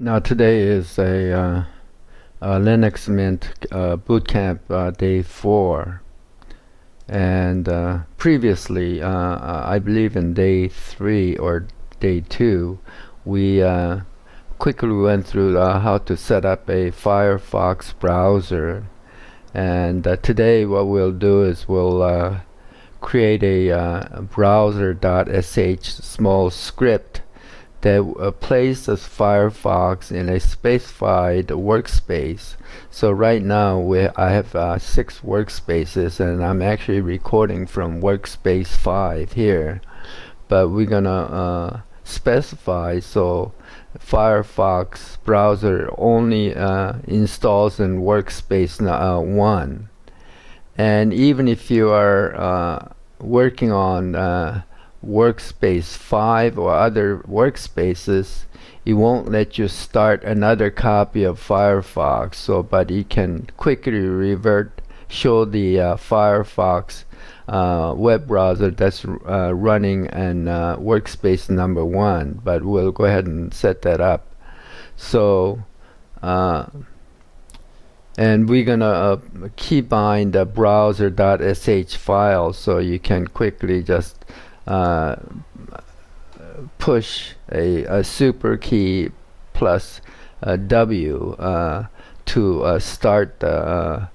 Now today is a linuxmint bootcamp day 4, and previously I believe in day 3 or day 2 we quickly went through how to set up a Firefox browser, and today what we'll do is we'll create a browser.sh small script that places Firefox in a specified workspace. So right now I have 6 workspaces, and I'm actually recording from workspace 5 here, but we're gonna specify so Firefox browser only installs in workspace 1. And even if you are working on workspace 5 or other workspaces, it won't let you start another copy of Firefox, but you can quickly show the Firefox web browser that's running in workspace number 1, but we'll go ahead and set that up. So and we're gonna keybind the browser.sh file, so you can quickly just push a super key plus W to start the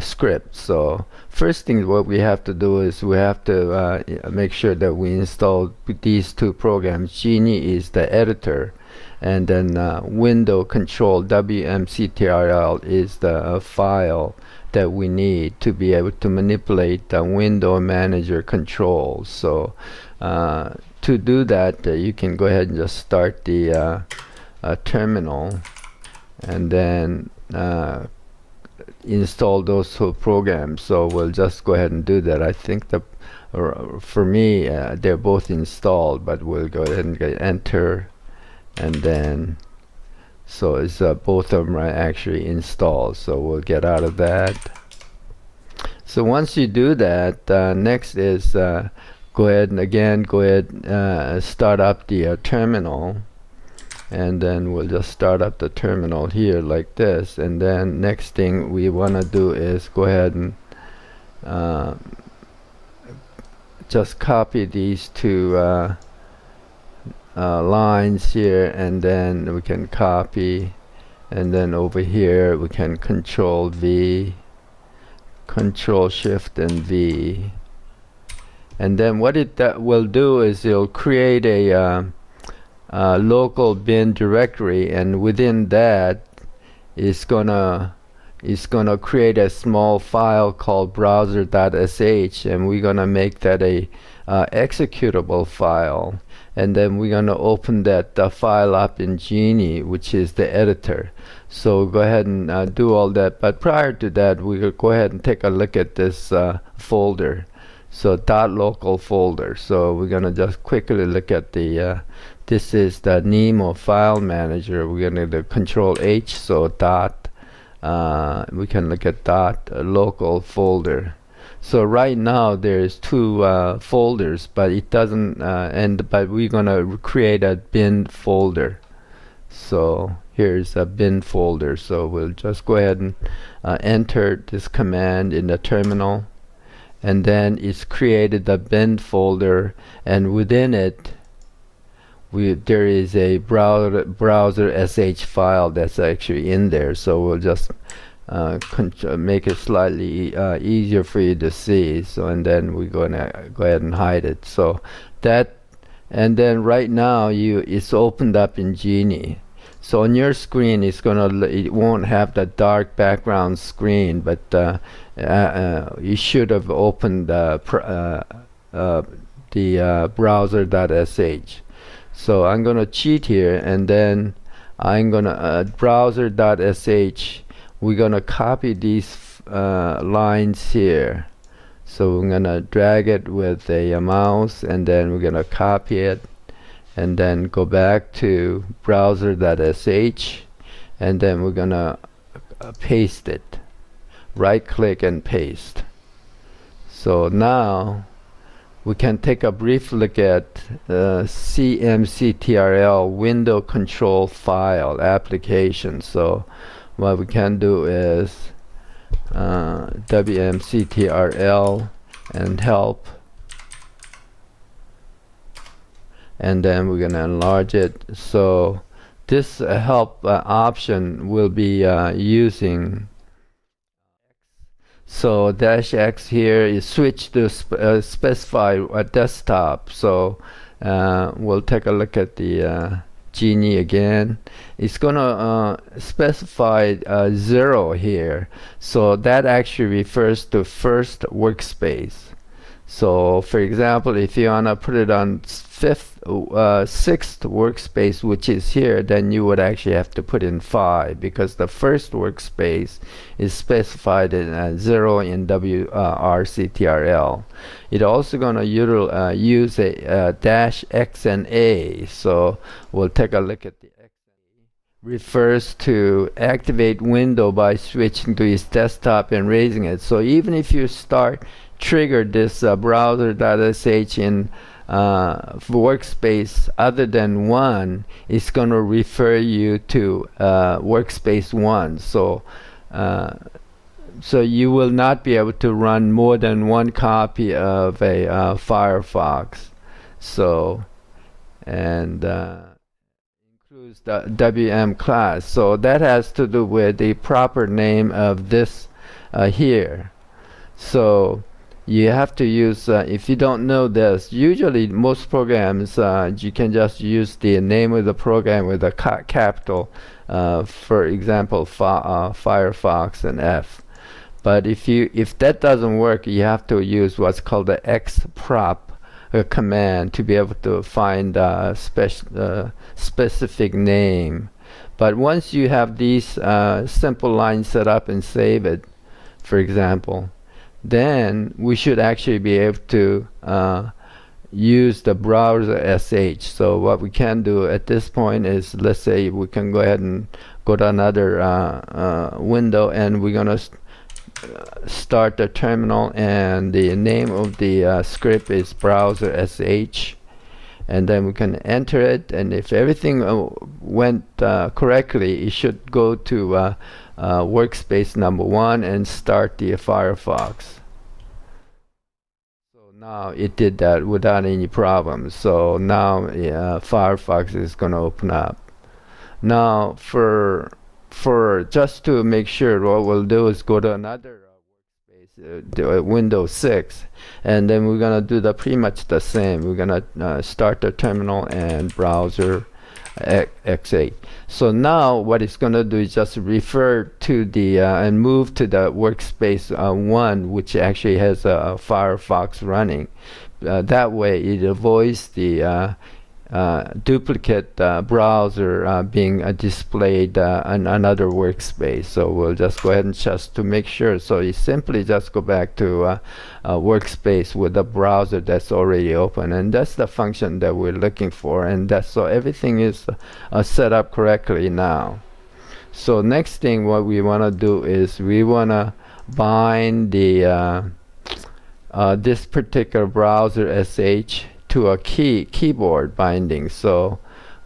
script. So first thing what we have to do is we have to make sure that we install these 2 programs. Geany is the editor, and then window control wmctrl is the file that we need to be able to manipulate the window manager controls. So to do that, you can go ahead and just start the terminal, and then install those 2 programs. So we'll just go ahead and do that. I think for me they're both installed, but we'll go ahead and enter, and then so it's both of them are actually installed, so we'll get out of that. So once you do that, next is go ahead and start up the terminal, and then we'll just start up the terminal here like this. And then next thing we want to do is go ahead and just copy these 2 lines here, and then we can copy, and then over here we can control V, control shift and V, and then what it will do is it'll create a local bin directory, and within that it's gonna create a small file called browser.sh, and we're gonna make that a executable file, and then we're gonna open that file up in Geany, which is the editor. So go ahead and do all that, but prior to that we'll go ahead and take a look at this folder. So .local folder. So we're gonna just quickly look at the this is the Nemo file manager. We're gonna do control H, so we can look at local folder. So right now there's 2 folders, but it doesn't but we're gonna create a bin folder. So here's a bin folder. So we'll just go ahead and enter this command in the terminal, and then it's created the bin folder, and within it there is a browser.sh file that's actually in there. So we'll just make it slightly easier for you to see. So, and then we're gonna go ahead and hide it. So that, and then right now it's opened up in Geany. So on your screen it won't have the dark background screen, but you should have opened the browser.sh. So I'm gonna cheat here, and then I'm gonna browser.sh. We're gonna copy these lines here. So we're gonna drag it with a mouse, and then we're gonna copy it, and then go back to browser.sh, and then we're gonna paste it. Right click and paste. So now we can take a brief look at wmctrl window control file application. So what we can do is wmctrl and help, and then we're gonna enlarge it. So this help option will be using, so -x here is switch to specify a desktop. So we'll take a look at the geany again. It's gonna specify 0 here, so that actually refers to first workspace. So for example, if you wanna put it on sixth workspace, which is here, then you would actually have to put in 5, because the first workspace is specified in 0 in wrctrl. It also gonna use a -x and a. So we'll take a look at the x. Refers to activate window by switching to its desktop and raising it. So even if you trigger this browser.sh in workspace other than 1, it's going to refer you to workspace 1. So so you will not be able to run more than one copy of a Firefox. So, and includes the WM class. So that has to do with the proper name of this here. So you have to use, if you don't know this, usually most programs you can just use the name of the program with a capital, for example Firefox and F. But if that doesn't work, you have to use what's called the xprop command to be able to find a specific name. But once you have these simple lines set up and save it, for example, then we should actually be able to use the browser.sh. So what we can do at this point is, let's say we can go ahead and go to another window, and we're gonna start the terminal, and the name of the script is browser.sh, and then we can enter it, and if everything went correctly, it should go to workspace number 1 and start the Firefox. So now it did that without any problems. So now Firefox is going to open up. Now for just to make sure, what we'll do is go to another workspace, Windows 6, and then we're gonna do pretty much the same. We're gonna start the terminal and browser x8. So now what it's gonna do is just refer to the and move to the workspace 1, which actually has a Firefox running. That way it avoids the duplicate browser being displayed on another workspace. So we'll just go ahead and just to make sure. So you simply just go back to workspace with the browser that's already open, and that's the function that we're looking for, and that's so everything is set up correctly now. So next thing what we want to do is we want to bind the this particular browser.sh to a keyboard binding. So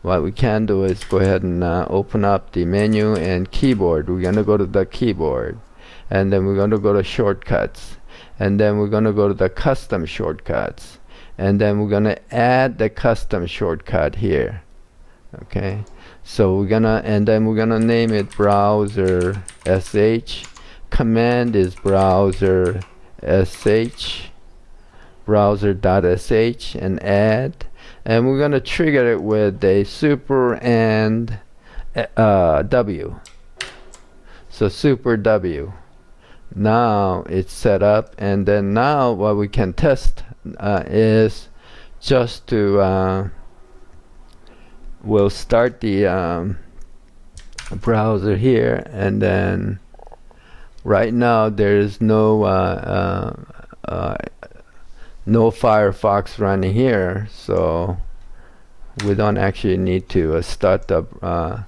what we can do is go ahead and open up the menu and keyboard. We're going to go to the keyboard, and then we're going to go to shortcuts, and then we're going to go to the custom shortcuts, and then we're going to add the custom shortcut here. Okay, so we're gonna, and then we're gonna name it browser.sh. Command is browser.sh, browser.sh, and add, and we're gonna trigger it with a super and w. So super w. Now it's set up, and then now what we can test is just to we'll start the browser here, and then right now there's no no Firefox running here, so we don't actually need to start the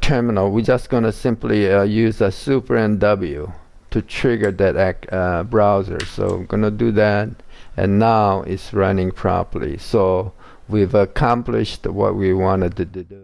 terminal. We're just gonna simply use a super and W to trigger that browser. So I'm gonna do that, and now it's running properly. So we've accomplished what we wanted to do.